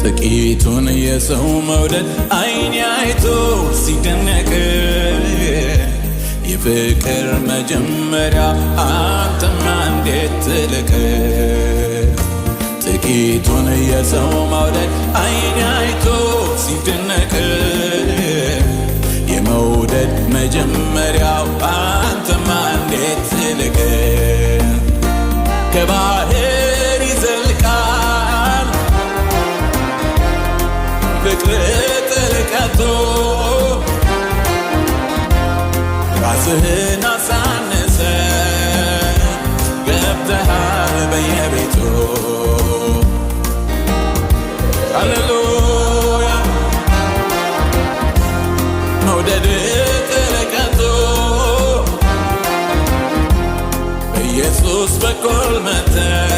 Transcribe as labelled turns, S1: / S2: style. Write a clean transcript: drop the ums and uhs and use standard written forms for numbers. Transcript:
S1: ጥቂቱን የሰው መውደድ አይኔ አይቶ ሲደነቅ የፍቅር መጀመሪያ አንተማ እንዴት ትልቅ ጥቂቱን የሰው መውደድ አይኔ አይቶ ሲደነቅ የመውደድ መጀመሪያው አንተማ እንዴት ትልቅ ከባህር ይዘልቃል ፍቅር ጥልቀቱ ራስህን አሳነሰ ገብተሃል በየቤቱ ሃሌሉያ መውደድ ጥልቀቱ በኢየሱስ በኩል መጥተህ